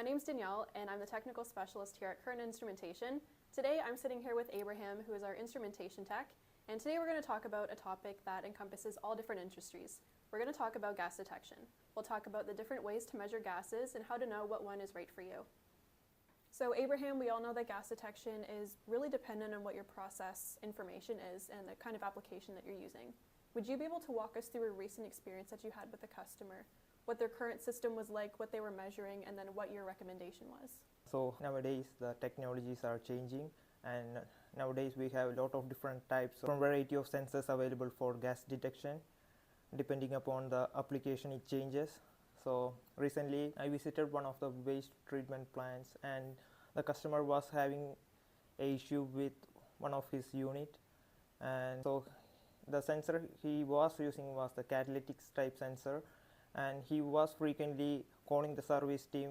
My name's Danielle, and I'm the technical specialist here at Current Instrumentation. Today I'm sitting here with Abraham, who is our Instrumentation Tech, and today we're going to talk about a topic that encompasses all different industries. We're going to talk about gas detection. We'll talk about the different ways to measure gases and how to know what one is right for you. So Abraham, we all know that gas detection is really dependent on what your process information is and the kind of application that you're using. Would you be able to walk us through a recent experience that you had with a customer, what their current system was like, what they were measuring, and then what your recommendation was? So nowadays the technologies are changing, and nowadays we have a lot of different types from variety of sensors available for gas detection. Depending upon the application it changes. So recently I visited one of the waste treatment plants, and the customer was having an issue with one of his unit, and so the sensor he was using was the Catalytic type sensor, and he was frequently calling the service team.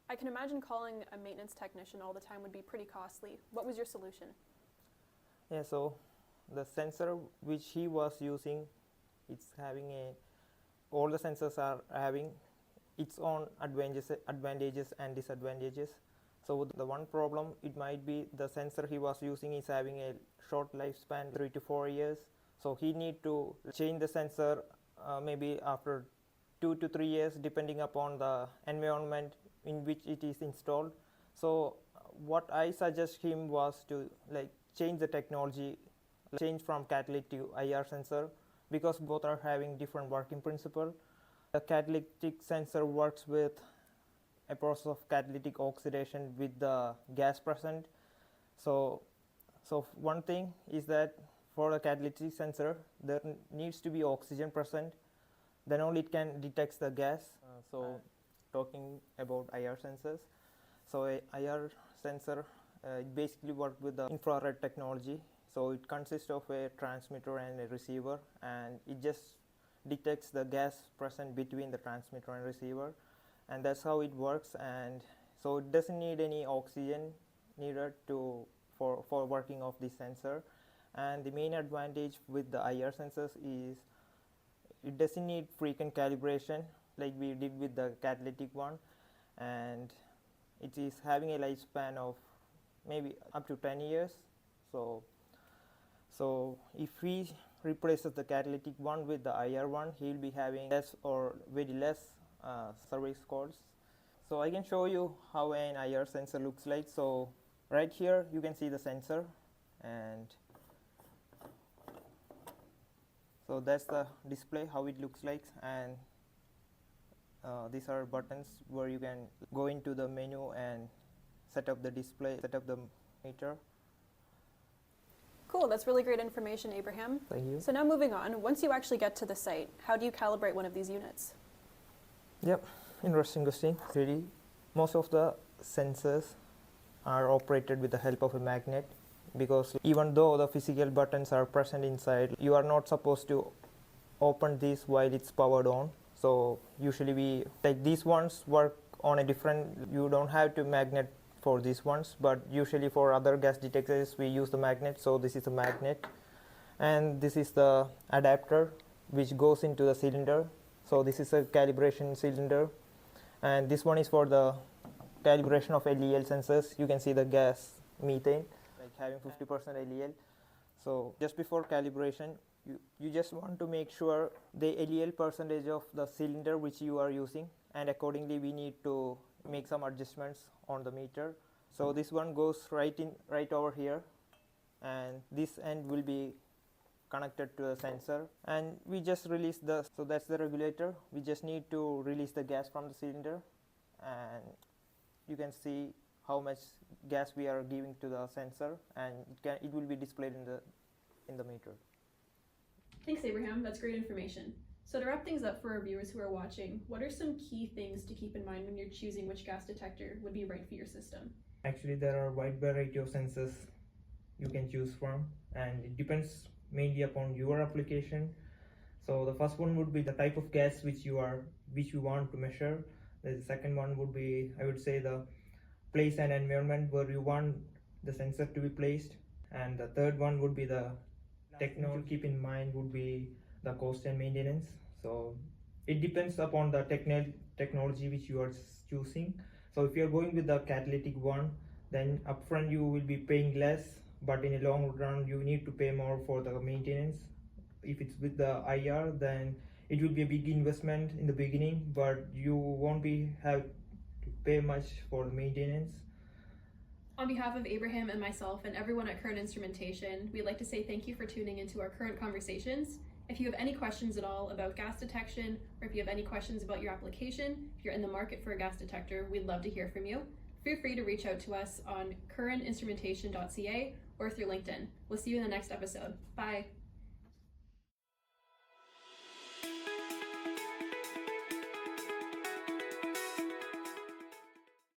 I can imagine calling a maintenance technician all the time would be pretty costly. What was your solution? Yeah, so the sensor which he was using, it's having all the sensors are having its own advantages and disadvantages. So the one problem, it might be the sensor he was using is having a short lifespan, 3 to 4 years. So he need to change the sensor maybe after 2 to 3 years, depending upon the environment in which it is installed. So what I suggest him was to change the technology, change from catalytic to IR sensor, because both are having different working principle. The catalytic sensor works with a process of catalytic oxidation with the gas present. So one thing is that for the catalytic sensor there needs to be oxygen present, then only it can detect the gas. Talking about IR sensors, so a IR sensor it basically works with the infrared technology. So it consists of a transmitter and a receiver, and it just detects the gas present between the transmitter and receiver, and that's how it works. And so it doesn't need any oxygen needed for working of this sensor. And the main advantage with the IR sensors is it doesn't need frequent calibration like we did with the catalytic one, and it is having a lifespan of maybe up to 10 years. So if we replaces the catalytic one with the IR one, he will be having less or very less service calls. So I can show you how an IR sensor looks like. So right here you can see the sensor, and so that's the display, how it looks like. And these are buttons where you can go into the menu and set up the display, set up the meter. Cool, that's really great information, Abraham. Thank you. So now moving on, once you actually get to the site, how do you calibrate one of these units? Yep, interesting question. Really, most of the sensors are operated with the help of a magnet, because even though the physical buttons are present inside, you are not supposed to open this while it's powered on. So usually we take these ones work on a different, you don't have to magnet for these ones, but usually for other gas detectors we use the magnet. So this is a magnet, and this is the adapter which goes into the cylinder. So this is a calibration cylinder, and this one is for the calibration of LEL sensors. You can see the gas methane, like having 50% LEL. So just before calibration, you just want to make sure the LEL percentage of the cylinder which you are using, and accordingly we need to make some adjustments on the meter. So this one goes right over here, and this end will be connected to the sensor, and we just release so that's the regulator. We just need to release the gas from the cylinder, and you can see how much gas we are giving to the sensor, and it will be displayed in the meter. Thanks, Abraham. That's great information. So to wrap things up for our viewers who are watching, what are some key things to keep in mind when you're choosing which gas detector would be right for your system? Actually, there are a wide variety of sensors you can choose from, and it depends mainly upon your application. So the first one would be the type of gas which you want to measure. The second one would be, I would say, the place and environment where you want the sensor to be placed. And the third one would be the technology to keep in mind would be the cost and maintenance. So it depends upon the technology which you are choosing. So So if you're going with the catalytic one, then upfront you will be paying less, but in a long run you need to pay more for the maintenance. If it's with the IR, then it will be a big investment in the beginning, but you won't be have to pay much for the maintenance. On behalf of Abraham and myself and everyone at Current Instrumentation, we'd like to say thank you for tuning into our current conversations. If you have any questions at all about gas detection, or if you have any questions about your application, if you're in the market for a gas detector, we'd love to hear from you. Feel free to reach out to us on currentinstrumentation.ca or through LinkedIn. We'll see you in the next episode. Bye.